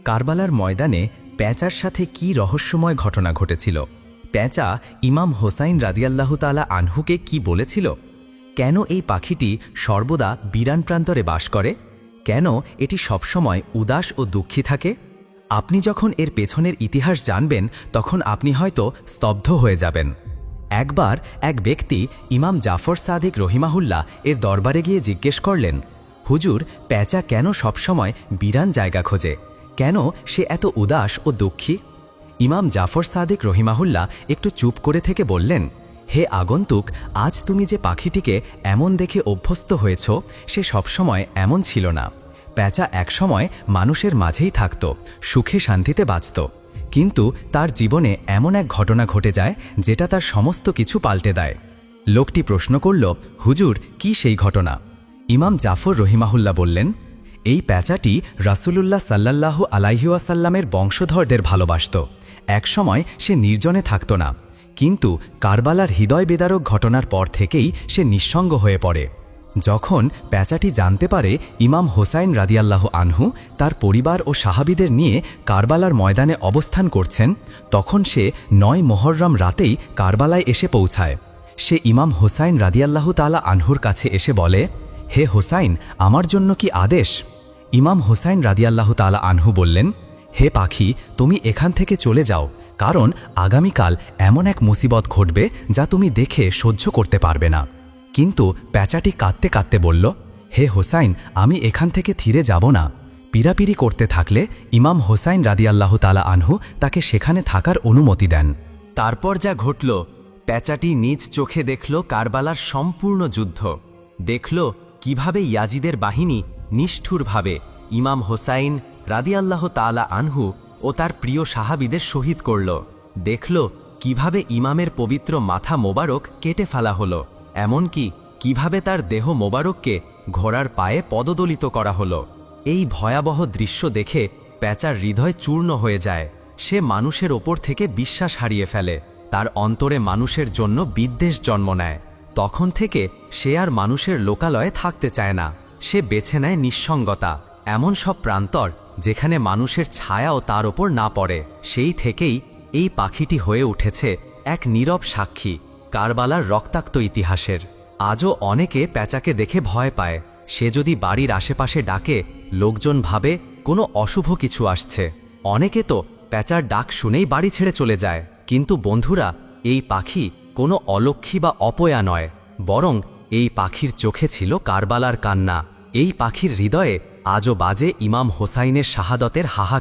কারবালার ময়দানে পেঁচার সাথে কি রহস্যময় ঘটনা ঘটেছিল? পেঁচা ইমাম হোসাইন রাদিয়াল্লাহু তাআলা আনহুকে কি বলেছিল? কেন এই পাখিটি সর্বদা বিরান প্রান্তরে বাস করে? কেন এটি সবসময় উদাস ও দুঃখী থাকে? আপনি যখন এর পেছনের ইতিহাস জানবেন তখন আপনি হয়তো স্তব্ধ হয়ে যাবেন। একবার এক ব্যক্তি ইমাম জাফর সাদিক রহিমাহুল্লাহ এর দরবারে গিয়ে জিজ্ঞেস করলেন, হুজুর, পেঁচা কেন সবসময় বিরান জায়গা খোঁজে? কেন সে এত উদাস ও দুঃখী? ইমাম জাফর সাদিক রহিমাহুল্লাহ একটু চুপ করে থেকে বললেন, হে আগন্তুক, আজ তুমি যে পাখিটিকে এমন দেখে অভ্যস্ত হয়েছ সে সবসময় এমন ছিল না। পেঁচা একসময় মানুষের মাঝেই থাকত, সুখে শান্তিতে বাঁচত, কিন্তু তার জীবনে এমন এক ঘটনা ঘটে যায় যেটা তার সমস্ত কিছু পাল্টে দেয়। লোকটি প্রশ্ন করল, হুজুর, কি সেই ঘটনা? ইমাম জাফর রহিমাহুল্লাহ বললেন, এই পেঁচাটি রাসূলুল্লাহ সাল্লাল্লাহু আলাইহি ওয়াসাল্লামের বংশধরদের ভালোবাসত। একসময় সে নির্জনে থাকত না, কিন্তু কারবালার হৃদয় বেদারক ঘটনার পর থেকেই সে নিঃসঙ্গ হয়ে পড়ে। যখন পেঁচাটি জানতে পারে ইমাম হোসাইন রাদিয়াল্লাহু আনহু তার পরিবার ও সাহাবীদের নিয়ে কারবালার ময়দানে অবস্থান করছেন, তখন সে ৯ মুহররম রাতেই কারবালায় এসে পৌঁছায়। সে ইমাম হোসাইন রাদিয়াল্লাহু তাআলা আনহুর কাছে এসে বলে, হে হোসাইন, আমার জন্য কি আদেশ? ইমাম হোসাইন রাদিয়াল্লাহু তাআলা আনহু বললেন, হে পাখি, তুমি এখান থেকে চলে যাও, কারণ আগামীকাল এমন এক মুসিবত ঘটবে যা তুমি দেখে সহ্য করতে পারবে না। কিন্তু পেঁচাটি কাঁদতে কাঁদতে বলল, হে হোসাইন, আমি এখান থেকে থিরে যাব না। পীড়াপিড়ি করতে থাকলে ইমাম হোসাইন রাদিয়াল্লাহু তাআলা আনহু তাকে সেখানে থাকার অনুমতি দেন। তারপর যা ঘটল, পেঁচাটি নিজ চোখে দেখল কারবালার সম্পূর্ণ যুদ্ধ। দেখল কিভাবে ইয়াজিদের বাহিনী নিষ্ঠুরভাবে ইমাম হোসাইন রাদিয়াল্লাহু তাআলা আনহু ও তার প্রিয় সাহাবীদের শহীদ করল। দেখল কিভাবে ইমামের পবিত্র মাথা মোবারক কেটে ফেলা হলো, এমনকি কিভাবে তার দেহ মোবারককে ঘোড়ার পায়ে পদদলিত করা হলো। এই ভয়াবহ দৃশ্য দেখে পেঁচার হৃদয় চূর্ণ হয়ে যায়। সে মানুষের ওপর থেকে বিশ্বাস হারিয়ে ফেলে, তার অন্তরে মানুষের জন্য বিদ্বেষ জন্ম নেয়। তখন থেকে সে আর মানুষের লোকালয়ে থাকতে চায় না। সে বেছে নেয় নিঃসঙ্গতা, এমন সব প্রান্তর যেখানে মানুষের ছায়াও তার ওপর না পড়ে। সেই থেকেই এই পাখিটি হয়ে উঠেছে এক নীরব সাক্ষী কারবালার রক্তাক্ত ইতিহাসের। আজও অনেকে পেঁচাকে দেখে ভয় পায়। সে যদি বাড়ির আশেপাশে ডাকে, লোকজন ভাবে কোনো অশুভ কিছু আসছে। অনেকে তো পেঁচার ডাক শুনেই বাড়ি ছেড়ে চলে যায়। কিন্তু বন্ধুরা, এই পাখি কোনো অলক্ষী বা অপয়া নয়, বরং এই পাখির চোখে ছিল কারবালার কান্না। এই পাখির হৃদয়ে আজও বাজে ইমাম হোসাইনের শাহাদতের হাহাকার।